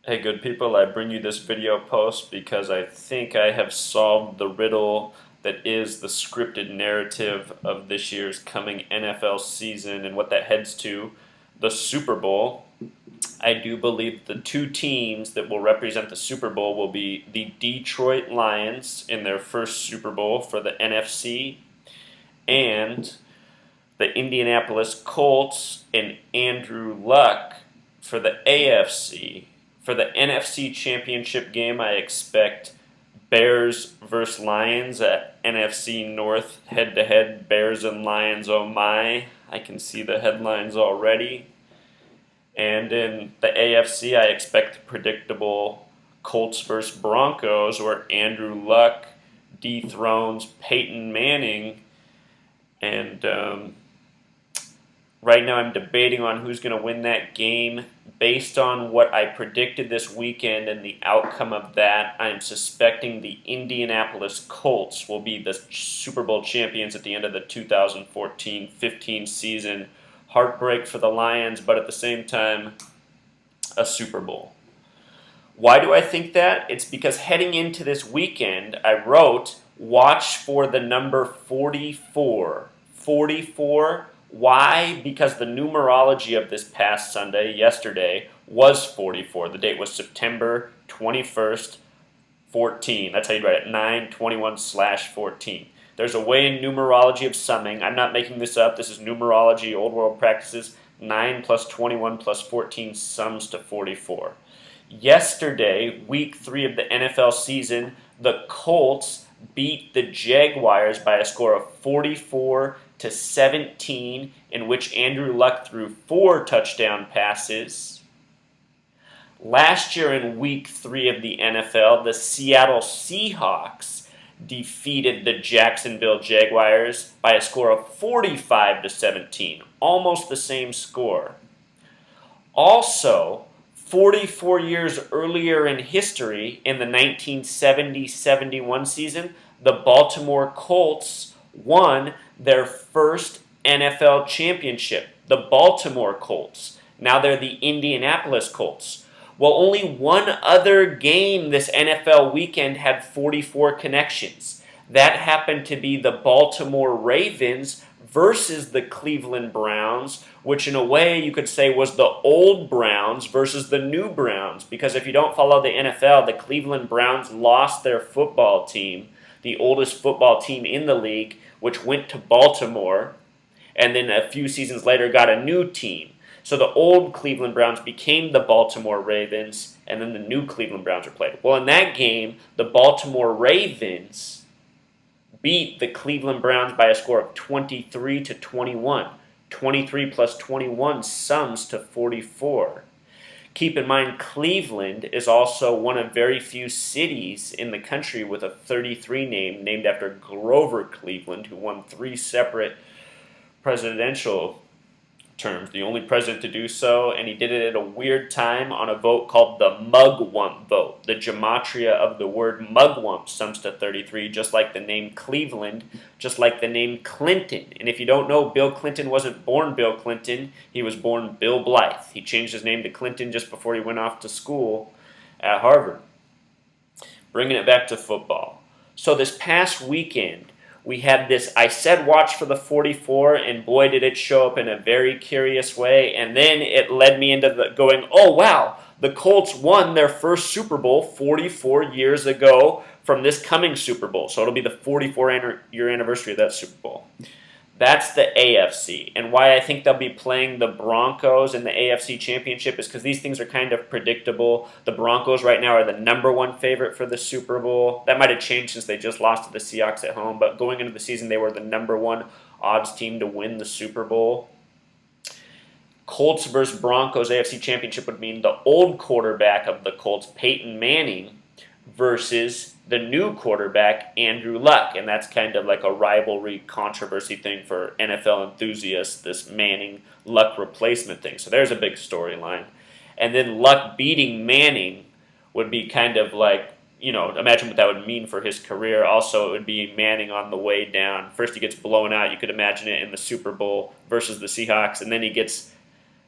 Hey good people, I bring you this video post because I think I have solved the riddle that is the scripted narrative of this year's coming NFL season and what that heads to, the Super Bowl. I do believe the two teams that will represent the Super Bowl will be the Detroit Lions in their first Super Bowl for the NFC and the Indianapolis Colts and Andrew Luck for the AFC. For the NFC Championship game, I expect Bears versus Lions at NFC North head-to-head. Bears and Lions, oh my. I can see the headlines already. And in the AFC, I expect the predictable Colts versus Broncos, where Andrew Luck dethrones Peyton Manning. And right now I'm debating on who's going to win that game. Based on what I predicted this weekend and the outcome of that, I'm suspecting the Indianapolis Colts will be the Super Bowl champions at the end of the 2014-15 season. Heartbreak for the Lions, but at the same time, a Super Bowl. Why do I think that? It's because heading into this weekend, I wrote, watch for the number 44. 44. Why? Because the numerology of this past Sunday, yesterday, was 44. The date was September 21st, 14. That's how you write it, 9/21/14. There's a way in numerology of summing. I'm not making this up. This is numerology, old world practices. 9 plus 21 plus 14 sums to 44. Yesterday, week 3 of the NFL season, the Colts beat the Jaguars by a score of 44-17, in which Andrew Luck threw 4 touchdown passes. Last year in week 3 of the NFL, the Seattle Seahawks defeated the Jacksonville Jaguars by a score of 45-17, almost the same score. Also, 44 years earlier in history, in the 1970-71 season, the Baltimore Colts won their first NFL championship. The Baltimore Colts. Now they're the Indianapolis Colts. Well, only one other game this NFL weekend had 44 connections. That happened to be the Baltimore Ravens versus the Cleveland Browns, which in a way you could say was the old Browns versus the new Browns. Because if you don't follow the NFL, the Cleveland Browns lost their football team, the oldest football team in the league, which went to Baltimore, and then a few seasons later got a new team. So the old Cleveland Browns became the Baltimore Ravens, and then the new Cleveland Browns were played. Well, in that game, the Baltimore Ravens beat the Cleveland Browns by a score of 23-21. 23 plus 21 sums to 44. Keep in mind, Cleveland is also one of very few cities in the country with a 33 name, named after Grover Cleveland, who won 3 separate presidential terms, the only president to do so, and he did it at a weird time on a vote called the mugwump vote. The gematria of the word mugwump sums to 33, just like the name Cleveland, just like the name Clinton. And if you don't know, Bill Clinton wasn't born Bill Clinton, he was born Bill Blythe. He changed his name to Clinton just before he went off to school at Harvard. Bringing it back to football. So this past weekend, we had this, I said watch for the 44, and boy did it show up in a very curious way, and then it led me into going, oh wow, the Colts won their first Super Bowl 44 years ago from this coming Super Bowl, so it'll be the 44-year anniversary of that Super Bowl. That's the AFC, and why I think they'll be playing the Broncos in the AFC Championship is because these things are kind of predictable. The Broncos right now are the #1 favorite for the Super Bowl. That might have changed since they just lost to the Seahawks at home, but going into the season, they were the #1 odds team to win the Super Bowl. Colts versus Broncos AFC Championship would mean the old quarterback of the Colts, Peyton Manning, versus the new quarterback, Andrew Luck. And that's kind of like a rivalry controversy thing for NFL enthusiasts, this Manning-Luck replacement thing. So there's a big storyline. And then Luck beating Manning would be kind of like, you know, imagine what that would mean for his career. Also, it would be Manning on the way down. First he gets blown out. You could imagine it in the Super Bowl versus the Seahawks. And then he gets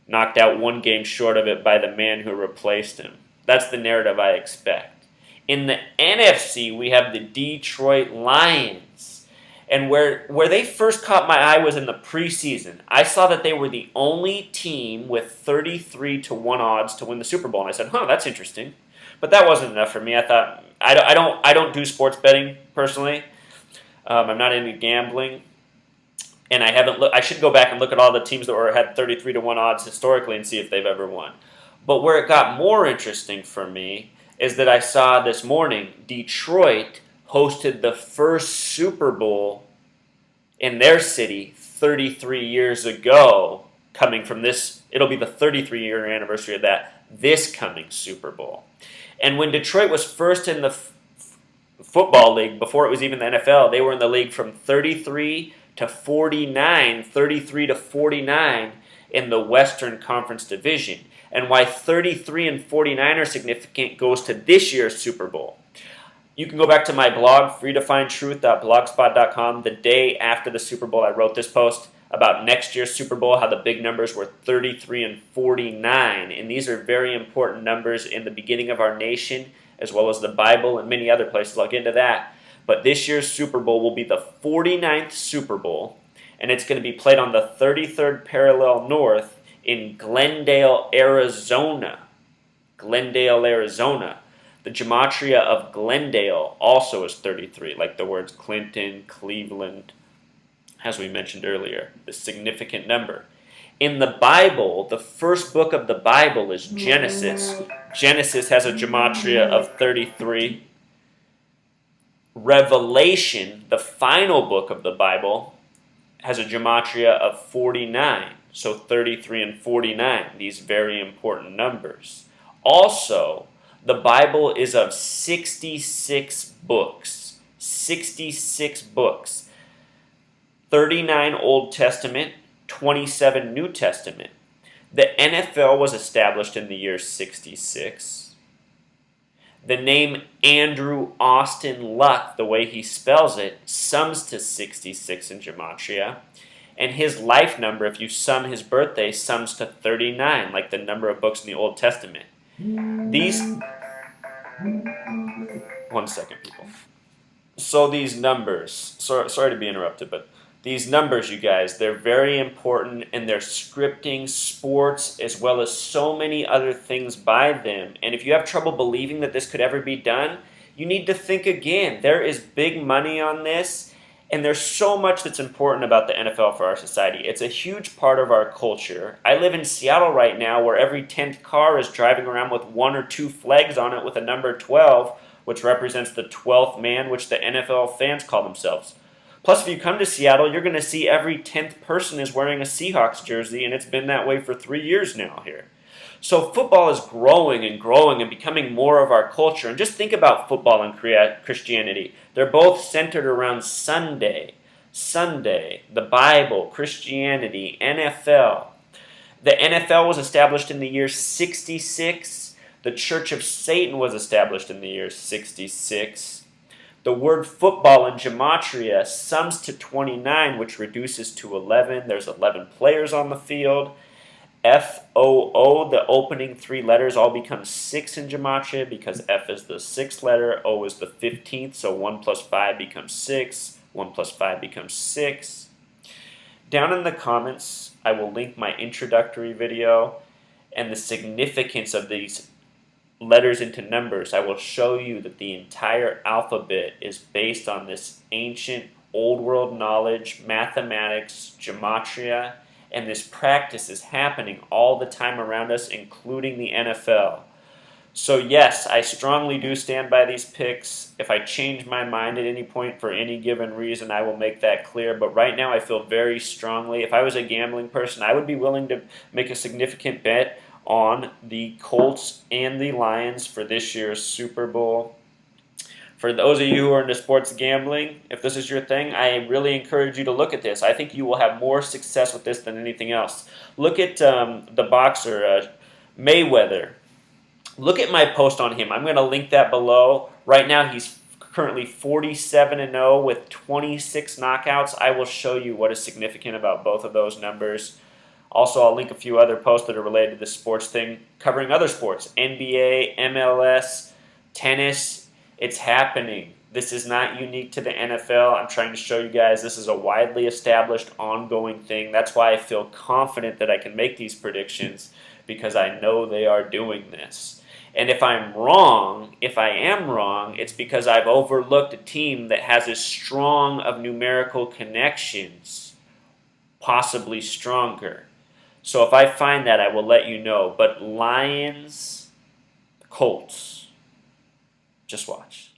knocked out one game short of it by the man who replaced him. That's the narrative I expect. In the NFC, we have the Detroit Lions. And where they first caught my eye was in the preseason. I saw that they were the only team with 33-1 odds to win the Super Bowl. And I said, that's interesting. But that wasn't enough for me. I thought, I don't do sports betting personally. I'm not into gambling. And I haven't I should go back and look at all the teams that had 33-1 odds historically and see if they've ever won. But where it got more interesting for me is that I saw this morning Detroit hosted the first Super Bowl in their city 33 years ago, coming from this. It'll be the 33-year anniversary of that this coming Super Bowl. And when Detroit was first in the football league, before it was even the NFL, they were in the league from 33 to 49, 33 to 49 in the Western Conference Division. And why 33 and 49 are significant goes to this year's Super Bowl. You can go back to my blog, freetofindtruth.blogspot.com. The day after the Super Bowl, I wrote this post about next year's Super Bowl, how the big numbers were 33 and 49. And these are very important numbers in the beginning of our nation, as well as the Bible and many other places. I'll get into that. But this year's Super Bowl will be the 49th Super Bowl, and it's going to be played on the 33rd parallel north in Glendale, Arizona. Glendale, Arizona. The gematria of Glendale also is 33, like the words Clinton, Cleveland, as we mentioned earlier, the significant number. In the Bible, the first book of the Bible is Genesis. Genesis has a gematria of 33. Revelation, the final book of the Bible, has a gematria of 49. So 33 and 49, these very important numbers. Also, the Bible is of 66 books. 66 books. 39 Old Testament, 27 New Testament. The NFL was established in the year 66. The name Andrew Austin Luck, the way he spells it, sums to 66 in gematria. And his life number, if you sum his birthday, sums to 39, like the number of books in the Old Testament. These... One second, people. So these numbers... Sorry to be interrupted, but these numbers, you guys, they're very important, and they're scripting sports as well as so many other things by them. And if you have trouble believing that this could ever be done, you need to think again. There is big money on this, and there's so much that's important about the NFL for our society. It's a huge part of our culture. I live in Seattle right now, where every 10th car is driving around with 1 or 2 flags on it with a number 12, which represents the 12th man, which the NFL fans call themselves. Plus, if you come to Seattle, you're going to see every 10th person is wearing a Seahawks jersey, and it's been that way for 3 years now here. So football is growing and becoming more of our culture. And just think about football and Christianity. They're both centered around Sunday, the Bible, Christianity, NFL. The NFL was established in the year 66. The Church of Satan was established in the year 66. The word football in gematria sums to 29, which reduces to 11. There's 11 players on the field. F-O-O, the opening 3 letters, all become 6 in gematria because F is the 6th letter, O is the 15th, so 1 plus 5 becomes 6. 1 plus 5 becomes 6. Down in the comments, I will link my introductory video and the significance of these letters into numbers. I will show you that the entire alphabet is based on this ancient old world knowledge, mathematics, gematria, and this practice is happening all the time around us, including the NFL. So yes, I strongly do stand by these picks. If I change my mind at any point for any given reason, I will make that clear. But right now I feel very strongly, if I was a gambling person, I would be willing to make a significant bet on the Colts and the Lions for this year's Super Bowl. For those of you who are into sports gambling, if this is your thing, I really encourage you to look at this. I think you will have more success with this than anything else. Look at the boxer, Mayweather. Look at my post on him. I'm going to link that below. Right now, he's currently 47-0 with 26 knockouts. I will show you what is significant about both of those numbers. Also, I'll link a few other posts that are related to this sports thing, covering other sports, NBA, MLS, tennis. It's happening. This is not unique to the NFL. I'm trying to show you guys this is a widely established, ongoing thing. That's why I feel confident that I can make these predictions, because I know they are doing this. And if I'm wrong, if I am wrong, it's because I've overlooked a team that has as strong of numerical connections, possibly stronger. So if I find that, I will let you know. But Lions, Colts, just watch.